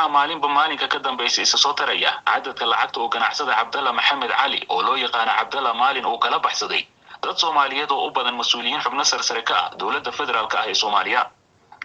maalinba maalinka ka dambaysa isa soo taraya cadadka lacagta oo ganacsada Cabdalla Maxamed Cali oo loo yaqaan Cabdalla Maalin oo kala baxsaday dad Soomaaliyeed oo u badan mas'uuliyiin xubno sarsare ka ah dowladda federaalka ah ee Soomaaliya.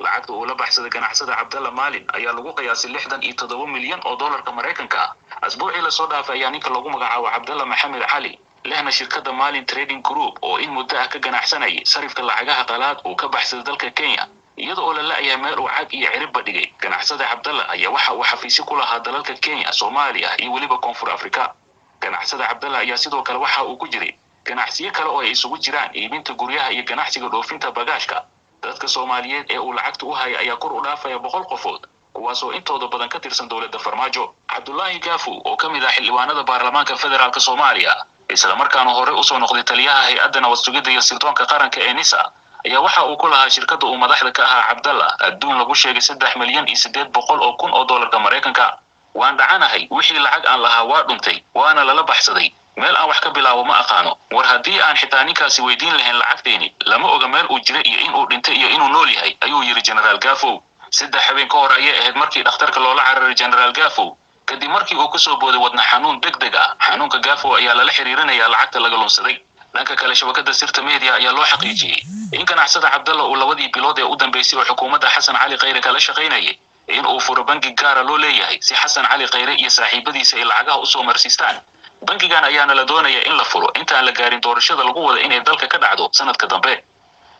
Lacagta oo la baxsaday ganacsada Cabdalla Maalin ayaa lagu qiyaasay 67 milyan oo dollarka Mareykanka ah. Asbuucii la soo dhaafay ayaa ninka lagu magacaabo Cabdalla Maxamed Cali lehna shirkadda Maalin Trading Group oo in muddo ah ka ganacsanayay sarifka lacagaha qalaad oo ka baxsaday dalka Kenya. iyadoo oo la laayahay meel uu cag iyo cirib dhigay ganacsada Cabdalla ayaa waxa uu xafiis ku lahaa dalalka Kenya, Soomaaliya iyo waliba Koonfur Afrika. Ganacsada Cabdalla ayaa sidoo kale waxa uu ku jiray ganacsiyo kale oo ay isugu jiraan iibinta guryaha iyo ganacsiga dhoofinta bagaashka. Dadka Soomaaliyeed ee uu lacagta u hayay ayaa kor u dhaafaya 100 qofood kuwaas oo intooda badan ka tirsan dowladda Farmaajo. Cabdullaahi Gaafu oo ka mid ah xildhibaanada baarlamaanka federaalka Soomaaliya isla markaana hore u soo noqday taliyaha hay'adda nabad sugidda iyo sirdoonka qaranka ee NISA ayaa waxa uu ku lahaa shirkadda uu madaxda ka ahaa Cabdalla adduun lagu sheegay 3 milyan iyo 800 kun oo dollarka Mareykanka. waan dhacanahay wixii lacag aan lahaa waa dhuntay waana lala baxsaday meel aan wax ka bilaabo ma aqaano. war haddii aan xitaa ninkaasi weydiin lahayn lacagteeni lama oga meel uu jiro iyo inuu dhintay iyo inuu nool yahay, ayuu yiri Generaal Gaafow. 3 habeen ka hor ayay ahayd markii dhakhtarka loola cararay Generaal Gaafow kadib markii uu ku soo booday wadna xanuun degdeg ah. xanuunka Gaafow ayaa lala xiriirinayaa lacagta laga lunsaday. dhanka kale shabakada sirta media ayaa loo xaqiijiyay in ganacsada Cabdalla uu labadii bilood ee u dambeysay oo xukuumadda Xasan Cali Khayre kala shaqeynayay in uu furo bangi gaar ah loo leeyahay si Xasan Cali Khayre iyo saaxiibadiisa ay lacagaha u soo marsiistaan. bangigan ayaana la doonaya in la furo intaan la gaarin doorashada lagu wada in ay dalka ka dhacdo sanadka dambe.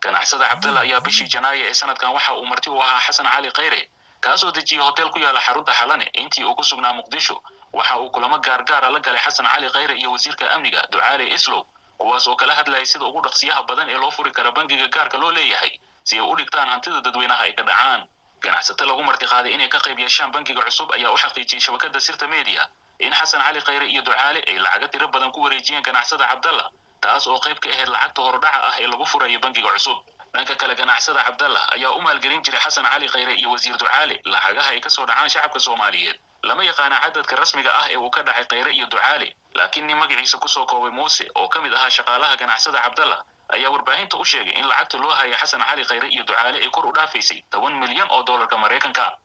ganacsada Cabdalla ayaa bishii Janaayo ee sanadkan waxa uu marti u ahaa Xasan Cali Khayre kaasoo dejiyay hotel ku yaala xarunta Xalane intii uu ku sugnaa Muqdisho. waxa uu kulamo gaar ah la galay Xasan Cali Khayre iyo wasiirka amniga Ducaale Islow kuwaas oo kala hadlayay sida ugu dhaqsiyaha badan ee loo furi karo bangiga gaarka loo leeyahay si ay u dhigtaan hantida dadweynaha ay ka dhacaan. ganacsata lagu marti qaaday inay ka qayb yeeshaan bangiga cusub ayaa u xaqiijiyay shabakada sirta media in Xasan Cali Khayre iyo Ducaale ay lacag tiro badan ku wareejiyeen ganacsada Cabdalla taas oo qayb ka ahayd lacagta hordhaca ah ee lagu furayo bangiga cusub. dhanka kale ganacsada Cabdalla ayaa u maalgelin jiray Xasan Cali Khayre iyo wasiir Ducaale lacagaha ay ka soo dhacaan shacabka Soomaaliyeed. lama yaqaan cadadka rasmiga ah ee uu ka dhacay Khayre iyo Ducaale laakiin nin magaciisa ku soo koobay Muuse oo ka mid ahaa shaqaalaha ganacsada Cabdalla ayaa warbaahinta u sheegay in lacagta loo hayay Xasan Cali Khayre iyo Ducaale ay kor u dhaafaysay 10 milyan oo dollarka Mareykanka.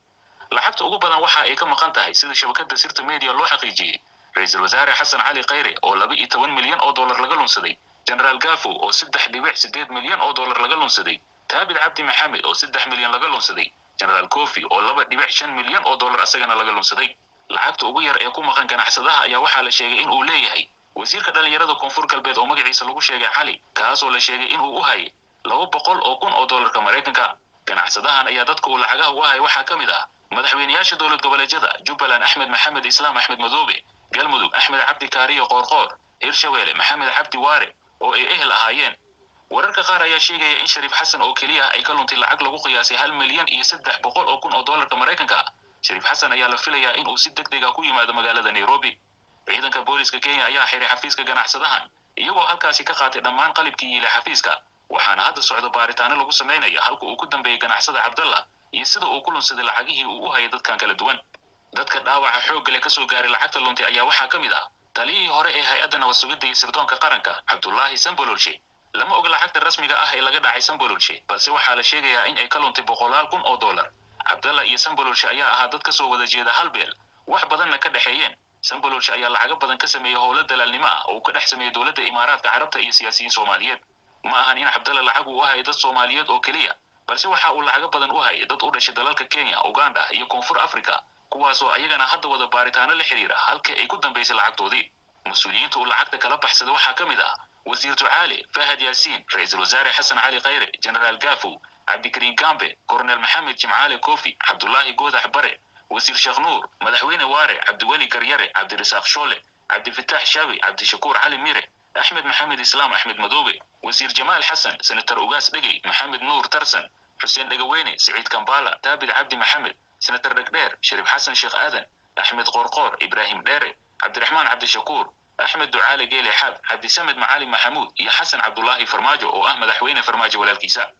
lacagta ugu badan waxa ay ka maqan tahay sida shabakada sirta media loo xaqiijiyay ra'iisul wasaare Xasan Cali Khayre oo 12 milyan oo dollar laga lunsaday, Generaal Gaafow oo 3.8 milyan oo dollar laga lunsaday, Taabid Cabdi Maxamed oo 3 milyan laga lunsaday, Generaal Kofi oo 2.5 milyan oo dollar asagana laga lunsaday. lacagta ugu yar ee ku maqan ganacsadaha ayaa waxa la sheegay in uu leeyahay wasiirka dhalinyarada Koonfur Galbeed oo magaciisa lagu sheegay Cali kaas oo la sheegay in uu u hayay 200 kun oo dollarka Mareykanka. ganacsadahan ayaa dadka uu lacagaha u hayay waxa kamid ah madaxweynayaasha dowlad goboleedyada Jubbaland Axmed Maxamed Islaam Axmed Madoobe, Galmudug Axmed Cabdi Kaariyo Qoorqoor, Hirshabeelle Maxamed Cabdi Waare oo ay ehel ahaayeen. wararka qaar ayaa sheegaya in Shariif Xasan oo kaliya ay ka luntay lacag lagu qiyaasay 1 milyan iyo 300 kun oo dollarka Mareykanka. Shariif Xasan ayaa la filayaa in uu si degdeg ah ku yimaado magaalada Nairobi. ciidanka booliska Kenya ayaa xiray xafiiska ganacsadahan iyagoo halkaasi ka qaatay dhammaan qalabkii yiilay xafiiska. waxaana hadda socdo baaritaano lagu sameeyo halka uu ku dambeeyay ganacsada Cabdalla iyo sida uu ku lunsaday lacagihii uu u hayay dadkan kala duwan. dadka dhaawaca xoog leh ka soo gaaray lacagta luntay ayaa waxa kamid ah taliyihii hore ee hay'adda nabad sugidda iyo sirdoonka qaranka Cabdullaahi Sambololshe. lama og lacagta rasmiga ah ee laga dhacay Sambololshe balse waxaa la sheegayaa in ay ka luntay 100 kun oo dollar. Cabdalla iyo Sambololshe ayaa ahaa dad ka soo wada jeeda hal beel wax badanna ka dhaxeeyeen. Sambololshe ayaa lacag badan ka sameeyay howlo dalaalnimo ah oo ka dhex sameeyay dowladda Imaaraadka Carabta iyo siyaasiyiin Soomaaliyeed. ma ahan in Cabdalla lacag u hayay dad Soomaaliyeed oo kaliya balse waxa uu lacag badan u hayay dad u dhashay dalalka Kenya, Uganda iyo Koonfur Afrika kuwaas oo ayagana hadda wada baaritaano la xiriira halka ay ku dambeysay lacagtoodii. mas'uuliyiinta uu lacagta kala baxsaday waxa kamid ah wasiir Ducaale, Fahad Yaasiin, ra'iisul wasaare Xasan Cali Khayre, Generaal Gaafow, Cabdikariin Gambe, Korneel Maxamed Jimcaale Kofi, Cabdullaahi Goodax Bare, wasiir Sheekh Nuur, madaxweyne Waare, Cabdiwali Garyare, Cabdirasaaq Shoole, Cabdifataax Shaawi, Cabdishakuur Cali Mire, Axmed Maxamed Islaam Axmed Madoobe, wasiir Jamaal Xasan, senator Ugaas Dhegey, Maxamed Nuur Tarsan, Xuseen Dhagaweyne, Saciid Kambala, Taabid Cabdi Maxamed, senator Dhagdheer, Shariif Xasan Sheekh Aadan, Axmed Qoorqoor, Ibraahim Dheere, Cabdiraxmaan Cabdishakuur, أحمد دعالة جيلي حاب عبد السمد معالي محمود يا حسن عبد الله فرماجو أو أحمد حوينة فرماجو ولا الكيساء.